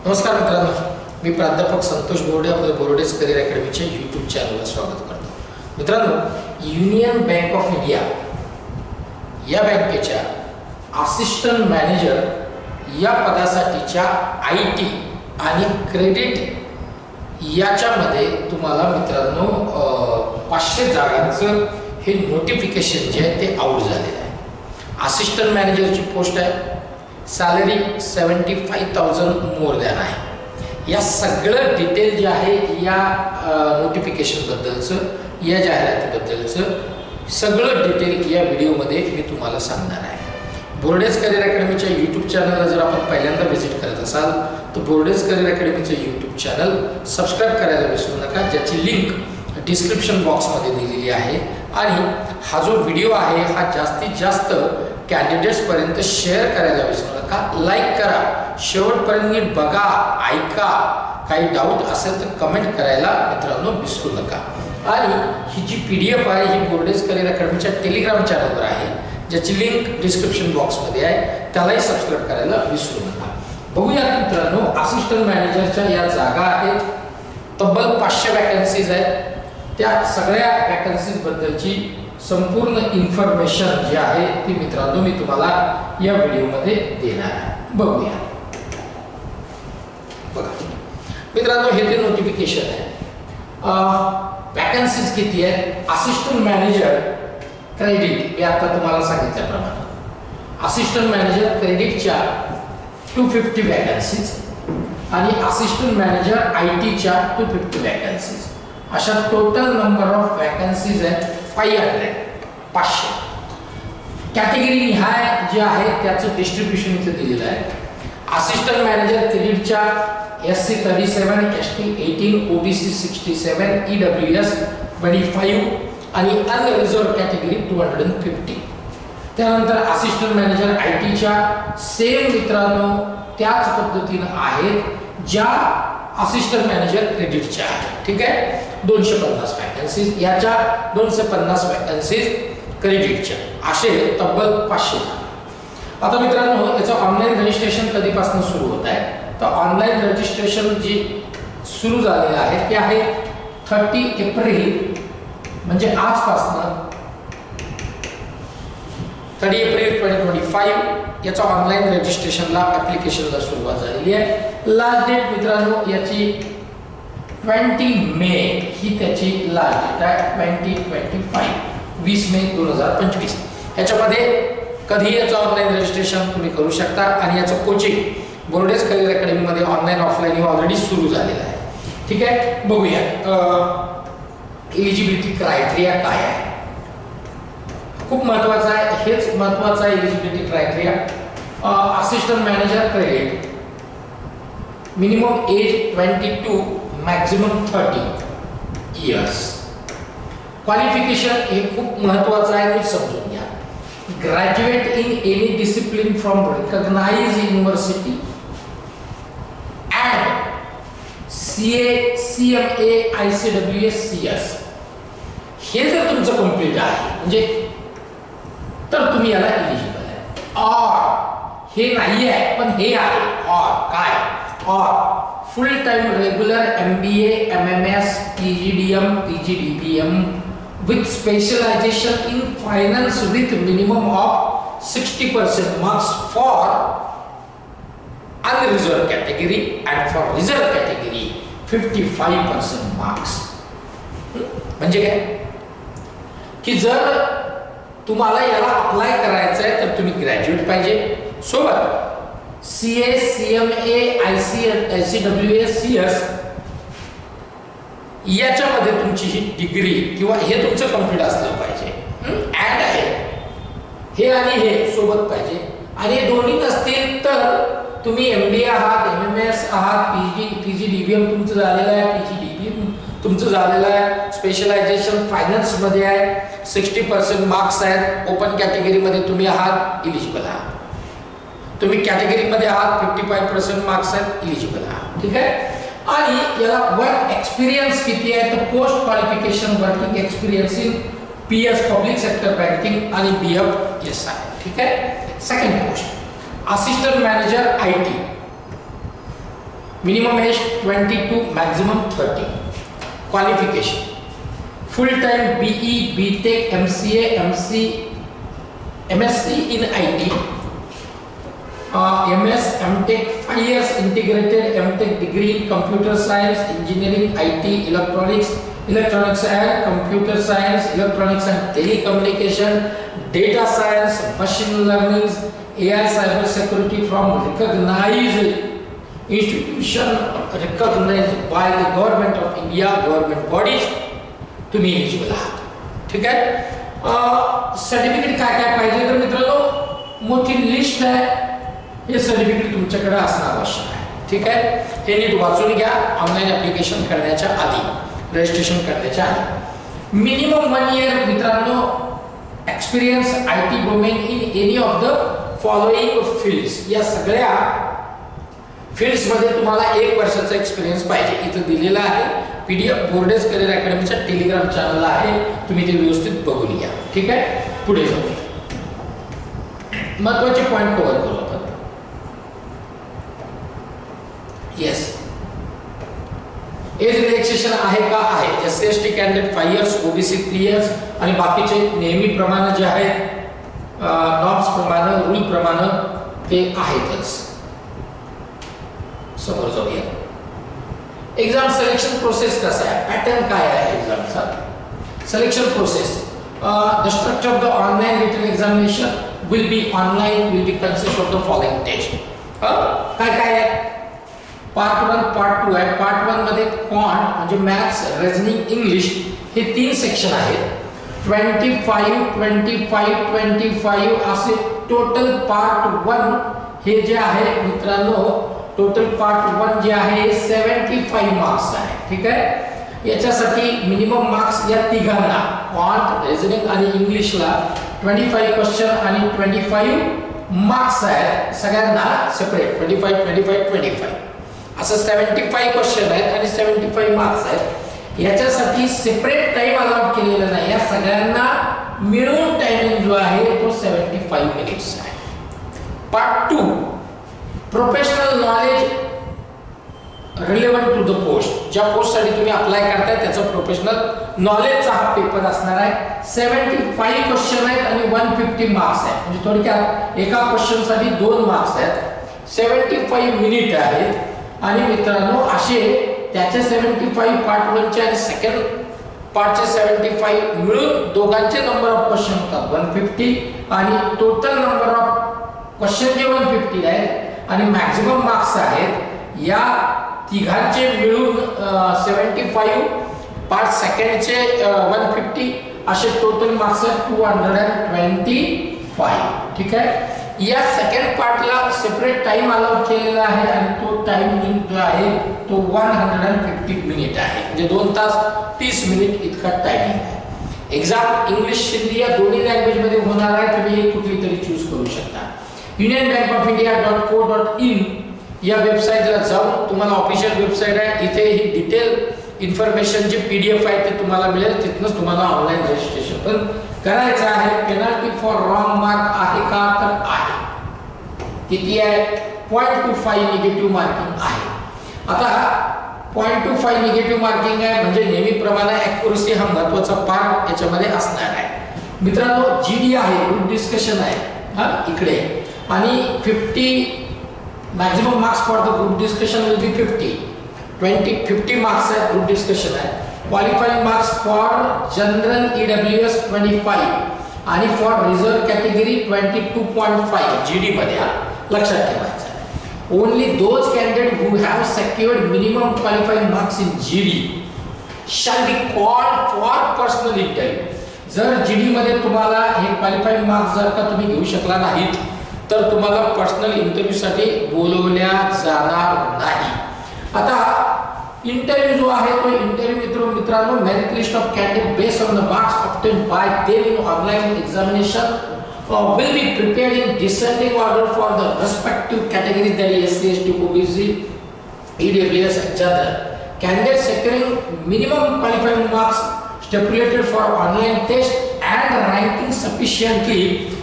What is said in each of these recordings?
नमस्कार मित्रांनो, मी प्राध्यापक संतोष बोर्डे आपल्या बोर्डेज करिअर अकॅडमीच्या यूट्यूब चॅनलवर स्वागत करतो. मित्रांनो, युनियन बँक ऑफ इंडिया या बँकेच्या असिस्टंट मॅनेजर या पदासाठीच्या IT आणि क्रेडिट याच्यामध्ये तुम्हाला मित्रांनो 500 जागांचं हे नोटिफिकेशन जे आहे ते आउट झालेलं आहे. असिस्टंट मॅनेजरची पोस्ट आहे, सॅलरी 75,000 मोर दॅन आहे. या सगळं डिटेल जे आहे या नोटिफिकेशनबद्दलचं, या जाहिरातीबद्दलचं सगळं डिटेल या व्हिडिओमध्ये मी तुम्हाला सांगणार आहे. बोर्डेज करिअर अकॅडमीच्या यूट्यूब चॅनलला जर आपण पहिल्यांदा व्हिजिट करत असाल तर बोर्डेज करिअर अकॅडमीचं यूट्यूब चॅनल सबस्क्राईब करायला विसरू नका, ज्याची लिंक डिस्क्रिप्शन बॉक्समध्ये दिलेली आहे. आणि हा जो व्हिडिओ आहे हा जास्तीत जास्त कॅन्डिडेट्सपर्यंत शेअर करायला विसरू नका, लाईक करा, शेवटपर्यंत नीट बघा, ऐका. काही डाऊट असेल तर कमेंट करायला मित्रांनो विसरू नका. आणि ही जी PDF आहे ही बोर्डेज करिअर अकॅडमीच्या टेलिग्राम चॅनलवर आहे, ज्याची लिंक डिस्क्रिप्शन बॉक्समध्ये आहे, त्यालाही सबस्क्राईब करायला विसरू नका. बघूया मित्रांनो, असिस्टंट मॅनेजरच्या या जागा आहेत, तब्बल 500 वॅकन्सीज आहेत. त्या सगळ्या वॅकन्सीजबद्दलची संपूर्ण इन्फॉर्मेशन जी आहे ती मित्रांनो मी तुम्हाला या व्हिडिओमध्ये देणार आहे. बघूया. बघा मित्रांनो, हे ते नोटिफिकेशन आहे. वॅकन्सीज किती आहेत? असिस्टंट मॅनेजर क्रेडिट मी आता तुम्हाला सांगितल्याप्रमाणे असिस्टंट मॅनेजर क्रेडिटच्या 250 वॅकन्सीज आणि असिस्टंट मॅनेजर ITच्या 250 वॅकन्सीज, अशा टोटल नंबर ऑफ वॅकन्सीज आहेत 500. कॅटेगरी निहाय जे आहे त्याचं डिस्ट्रीब्युशन इथे दिलेलं आहे. असिस्टंट मॅनेजर क्रेडिटच्या SC 37, ST 18, OBC 67, EWS 25 आणि अनरिझर्व्ड कॅटेगरी 250. त्यानंतर असिस्टंट मॅनेजर ITच्या सेम मित्रांनो त्याच पद्धतीनं आहेत ज्या असिस्टंट मॅनेजर क्रेडिटच्या आहेत. ठीक आहे, 250 वॅकन्सीज, याच्या 250 वॅकन्सीज क्रेडिटच्या, असे तब्बल 500. आता मित्रांनो, याचं ऑनलाईन रजिस्ट्रेशन कधीपासून सुरू होत आहे? तर ऑनलाईन रजिस्ट्रेशन जी सुरू झालेलं आहे ते आहे 30 एप्रिल, म्हणजे आजपासून 30 एप्रिल 2025 याचं ऑनलाईन रजिस्ट्रेशनला ॲप्लिकेशनला सुरुवात झालेली आहे. लास्ट डेट मित्रांनो याची 20 मे ही त्याची लास्ट डेट आहे. 20 मे 2025 याच्यामध्ये कधी याचं ऑनलाईन रजिस्ट्रेशन तुम्ही करू शकता. आणि याचं कोचिंग बोर्डेज करिअर अकॅडमीमध्ये ऑनलाईन ऑफलाईन ऑलरेडी सुरू झालेलं आहे. ठीक आहे, बघूया एलिजिबिलिटी क्रायटेरिया काय आहे. खूप महत्त्वाचं आहे, हेच महत्त्वाचं आहे eligibility criteria. Assistant manager credit minimum age 22, maximum 30 years. Qualification हे खूप महत्त्वाचं आहे, ते समजून घ्या. Graduate in any discipline from recognised university and CA, CMA, ICWS, CS हे जर तुमचं कंप्लीट आहे म्हणजे तर तुम्ही याला एलिजिबल आहे. और हे नाही आहे पण हे आहे. और काय? और फुल time regular MBA, MMS, PGDM, PGDBM with specialization in finance with minimum of 60% marks for unreserved category and for reserved category 55% marks. म्हणजे काय की जर तुम्हाला याला अप्लाय करायचं आहे तर तुम्ही ग्रॅज्युएट पाहिजे, सोबत CA, CMA, ICWS, CS याच्यामध्ये तुमची ही डिग्री किंवा हे तुमचं कंप्लीट असलं पाहिजे. ऍड आहे हे आणि हे सोबत पाहिजे. आणि दोन्ही नसतील तर तुम्ही MBA आहात, MMS आहात, PGDBM तुमचं झालेलं आहे, PGDBM तुमचं झालेलं आहे, स्पेशलायझेशन फायनान्स मध्ये आहे, 60% मार्क्स आहेत, ओपन कॅटेगरीमध्ये तुम्ही आहात, इलिजिबल आहात. तुम्ही कॅटेगरीमध्ये आहात, 55% मार्क्स आहेत, इलिजिबल आहात. ठीक आहे. आणि याला वर्क एक्सपिरियन्स किती आहे तर post qualification working experience in PS public sector banking आणि BFS आहे. ठीक आहे. Second post assistant manager IT minimum age 22, maximum 30. Qualification: full-time BE, BTech, MCA, MSc in IT, MS, MTech, 5 years integrated MTech degree in computer science, engineering, IT, electronics and computer science, electronics and telecommunication, data science, machine learning, AI, cyber security from recognized institution recognized by the government of India, government bodies तुम्ही eligible आहात. ठीक आहे. Certificate काय काय पाहिजे तर मित्रांनो मोठी लिस्ट आहे. हे सर्टिफिकेट तुमच्याकडे असणं आवश्यक आहे. ठीक आहे. हे नीट वाचून घ्या ऑनलाइन ऍप्लिकेशन करण्याच्या आधी, रजिस्ट्रेशन करण्याच्या आधी. मिनिमम 1 इयर मित्रांनो experience IT domain in any of the following fields. या सगळ्या फील्ड्स मध्ये तुम्हाला 1 वर्षाचा एक्सपिरियन्स पाहिजे. इथं दिलेला आहे. PDF बोर्डेस करियर अकॅडमीच्या टेलिग्राम चॅनलला आहे. तुम्ही ते व्यवस्थित बघून घ्या. ठीक आहे. पुढे जाऊ. महत्त्वाचे पॉइंट कव्हर करू आपण. येस, एज रिलॅक्सेशन आहे का? आहे. SC/ST candidate 5 years, OBC 3 years आणि बाकीचे नेहमीप्रमाणे जे आहेत नॉर्म्स प्रमाणे, रूल प्रमाणे ते आहेतच. समोर जाऊया. एग्जाम सिलेक्शन प्रोसेस कसा आहे? पॅटर्न काय आहे एग्जामचा? Selection process, the structure of the online written examination will be online, will be consist of the following test. काय काय आहे? पार्ट 1, पार्ट 2 आहे. पार्ट 1 मध्ये क्वांट म्हणजे मॅथ्स, रिजनिंग, इंग्लिश हे 3 सेक्शन आहेत. 25 असे टोटल पार्ट 1 हे जे आहे मित्रांनो, टोटल पार्ट 1 जे आहे 75 मार्क्स आहे. ठीक आहे. याच्यासाठी मिनिमम मार्क्स या तिघांना क्वांट, रिजनिंग आणि इंग्लिशला 25 क्वेश्चन आणि 25 मार्क्स आहेत. सगळ्यांना सेपरेट 25 असं 75 क्वेश्चन आहेत आणि 75 मार्क्स आहेत. याच्यासाठी सेपरेट टाइम अलॉट केलेला नाही. या सगळ्यांना मिळून टायमिंग जो आहे तो 75 मिनिट्स आहे. Part 2, professional knowledge relevant to the post. ज्या पोस्टसाठी तुम्ही अप्लाय करताय त्याचा प्रोफेशनल नॉलेजचा हा पेपर असणार आहे. 75 क्वेश्चन आहेत आणि 150 मार्क्स आहेत. म्हणजे थोडक्यात एका क्वेश्चनसाठी 2 मार्क्स आहेत. 75 मिनिट आहेत. आणि मित्रांनो असे त्याचे 75 पार्ट 1 चे आणि सेकंड पार्टचे 75 मिळून दोघांचे नंबर ऑफ क्वेश्चन होतात 150 आणि टोटल नंबर ऑफ क्वेश्चन जे 150 आहेत आणि मॅक्सिमम मार्क्स आहेत या तिघांचे मिळून 75 पार्ट सेकंडचे 150 असे टोटल मार्क्स आहेत 225. ठीक आहे. या सेकंड पार्टला सेपरेट टाइम अलॉट केलेला आहे आणि तो टाइम जो आहे तो 150 मिनिट आहे. म्हणजे 2 तास 30 मिनिट इतका टाइमिंग आहे. एग्जाम इंग्लिश, हिंदी या दोन्ही लँग्वेज मध्ये होणार आहे. तुम्ही कुठली तरी चूज करू शकता. unionbankofindia.co.in या वेबसाईटला जाऊन तुम्हाला ऑफिशियल वेबसाईट आहे. इथे ही डिटेल इन्फॉर्मेशन जी PDF आहे ते तुम्हाला मिळेल. तिथूनच तुम्हाला ऑनलाइन रजिस्ट्रेशन पण करायचं आहे. पेनल्टी फॉर रॉंग मार्क आहे का? तर आहे. किती आहे? 0.25 निगेटिव्ह मार्किंग आहे. आता 0.25 निगेटिव्ह मार्किंग आहे म्हणजे नेहमीप्रमाणे ॲक्युरसी हा महत्त्वाचा पार्ट याच्यामध्ये असणार आहे. मित्रांनो GD आहे, ग्रुप डिस्कशन आहे हा इकडे आणि 50 maximum marks for the group discussion will be 50 marks आहे. ग्रुप डिस्कशन आहे. Qualifying marks for general EWS 25 आणि फॉर रिझर्व कॅटेगरी 22.5 GD मध्ये लक्षात ठेवायचं आहे. Only those candidate who have secured minimum qualifying marks in GD shall be called for personal interview. जर GD मध्ये तुम्हाला हे क्वालिफाइंग मार्क्स जर का तुम्ही घेऊ शकला नाहीत तर तुम्हाला पर्सनल इंटरव्ह्यू साठी बोलवल्या जाणार नाही. आता इंटरव्ह्यू जो आहे तो इंटरव्ह्यू मित्रांनो merit list of candidate based on the marks obtained by them in online examination will be prepared in descending order for the respective categories, that is SC, ST, OBC, EWS and general. Candidates securing minimum qualifying marks stipulated for online test and ranking sufficiently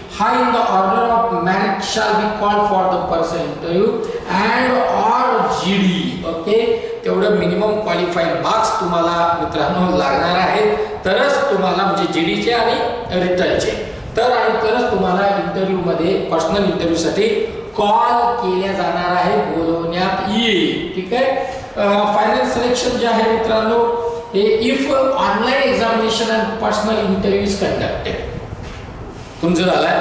high in the order of merit shall be called for the personal interview and or GD. Minimum qualified marks तुम्हाला मित्रांनो लागणार आहेत, तरच तुम्हाला म्हणजे जीडीचे आणि रिटनचे तरच तुम्हाला इंटरव्ह्यू मध्ये पर्सनल इंटरव्ह्यू साठी कॉल केल्या जाणार आहे, बोलवण्यात येईल. ठीक आहे. फायनल सिलेक्शन जे आहे मित्रांनो हे if online examination and personal interview is conducted, तुमचं झालंय,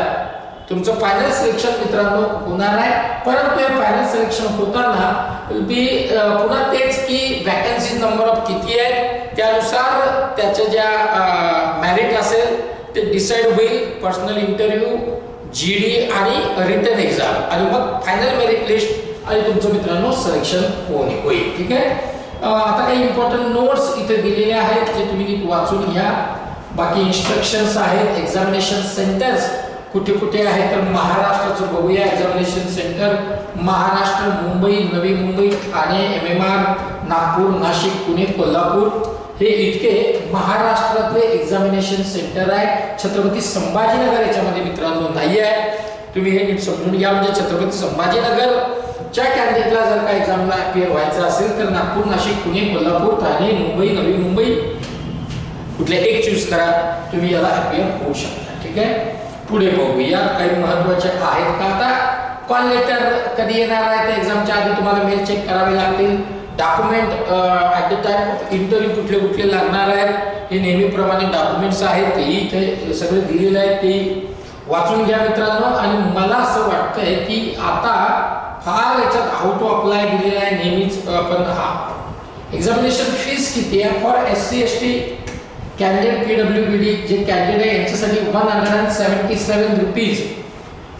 तुमचं फायनल सिलेक्शन मित्रांनो होणार आहे. परंतु हे फायनल सिलेक्शन होताना पुन्हा तेच की वॅकन्सी नंबर ऑफ किती आहेत त्यानुसार त्याच्या ज्या मेरिट असेल ते डिसाइड होईल. पर्सनल इंटरव्ह्यू, जीडी आणि रिटन एक्झाम आणि मग फायनल मेरिट लिस्ट आणि तुमचं मित्रांनो सिलेक्शन होईल. ठीक आहे. आता काही इम्पॉर्टंट नोट्स इथे दिलेले आहेत जे तुम्ही नीट वाचून घ्या. बाकी इन्स्ट्रक्शन्स आहेत. एक्झामिनेशन सेंटर्स कुठे कुठे आहे तर महाराष्ट्राचं बघूया. Examination centre Maharashtra, Mumbai, Navi Mumbai, Thane, MMR, Nagpur, Nashik, Pune, Kolhapur हे इतके महाराष्ट्रातले एक्झामिनेशन सेंटर आहे. छत्रपती संभाजीनगर याच्यामध्ये मित्रांनो नाही आहे. तुम्ही हे नीट समजून घ्या. म्हणजे छत्रपती संभाजीनगरच्या कॅन्डिडेटला जर का एक्झामला अपियर व्हायचं असेल तर नागपूर, नाशिक, पुणे, कोल्हापूर, ठाणे, मुंबई, नवी मुंबई कुठले एक चूज करा, तुम्ही याला अपियर होऊ शकता. ठीक आहे. पुढे बघूया काही महत्त्वाचे आहेत का. आता कॉल लेटर कधी येणार आहे तर एक्झामच्या आधी तुम्हाला मेल चेक करावे लागतील. Document at the time of interview कुठले कुठले लागणार आहेत हे नेहमीप्रमाणे डॉक्युमेंट्स आहेत तेही इथे सगळे दिलेले आहेत, ते वाचून घ्या मित्रांनो. आणि मला असं वाटतंय की आता फार याच्यात हाऊ टू अप्लाय दिलेलं आहे नेहमीच. पण एक्झामिनेशन फीस किती आहे for SC ST candidate PWBD जे कॅन्डिडेट आहे यांच्यासाठी 177 रुपीज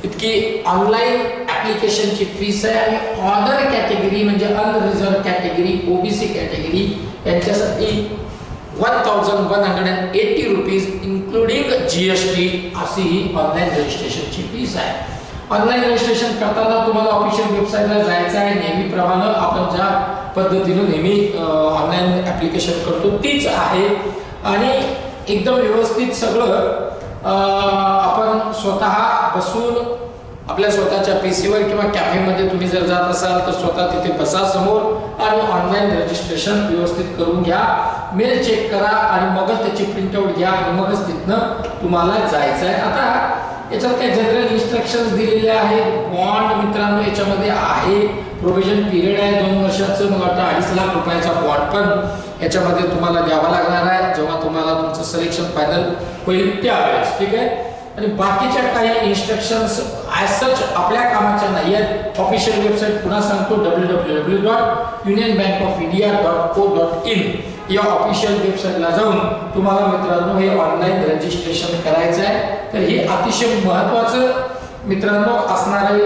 इतकी ऑनलाईन ऍप्लिकेशनची फीस आहे. आणि अदर कॅटेगरी म्हणजे अनरिझर्व कॅटेगरी, OBC कॅटेगरी यांच्यासाठी 1180 रुपीज इन्क्लुडिंग GST अशी ही ऑनलाईन रजिस्ट्रेशनची फीस आहे. ऑनलाईन रजिस्ट्रेशन करताना तुम्हाला ऑफिशियल वेबसाईटला जायचं आहे. नेहमीप्रमाणे आपण ज्या पद्धतीने नेहमी ऑनलाईन ऍप्लिकेशन करतो तीच आहे आणि एकदम व्यवस्थित सगळं आपण स्वतः बसून आपल्या स्वतःच्या पीसीवर किंवा कॅफेमध्ये तुम्ही जर जात असाल तर स्वतः तिथे बसा समोर आणि ऑनलाईन रजिस्ट्रेशन व्यवस्थित करून घ्या. मेल चेक करा आणि मगच त्याची प्रिंटआउट घ्या आणि मगच तिथनं तुम्हाला जायचं आहे. आता याच्यात काही जनरल इन्स्ट्रक्शन्स दिलेले आहेत. बॉन्ड मित्रांनो याच्यामध्ये आहे, प्रोव्हिजन पिरियड आहे 2 वर्षाचं. मला वाटतं 2.5 लाख रुपयाचा बॉन्ड पण याच्यामध्ये तुम्हाला द्यावा लागणार आहे जेव्हा तुम्हाला तुमचं सिलेक्शन फायनल होईल त्यावेळेस. ठीक आहे. आणि बाकीच्या काही इन्स्ट्रक्शन्स ॲज सच आपल्या कामाच्या नाही आहेत. ऑफिशियल वेबसाईट पुन्हा सांगतो www.unionbankofindia.co.in या ऑफिशियल वेबसाईटला जाऊन तुम्हाला मित्रांनो हे ऑनलाईन रजिस्ट्रेशन करायचं आहे. तर हे अतिशय महत्त्वाचं मित्रांनो असणारी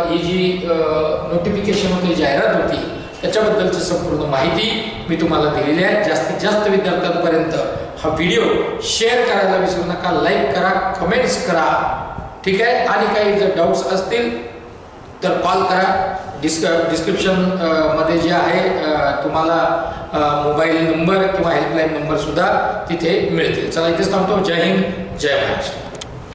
ही जी नोटिफिकेशन होती, जाहिरात होती, त्याच्याबद्दलची संपूर्ण माहिती मी तुम्हाला दिलेली आहे. जास्तीत जास्त विद्यार्थ्यांपर्यंत हा व्हिडिओ शेअर करायला विसरू नका. लाईक करा, कमेंट्स करा. ठीक आहे. आणि काही जर डाऊट्स असतील तर कॉल करा. डिस्क्रिप्शन मध्ये जे आहे तुम्हाला मोबाईल नंबर किंवा हेल्पलाईन नंबर सुद्धा तिथे मिळतील. चला इथेच थांबतो. जय हिंद, जय महाराष्ट्र.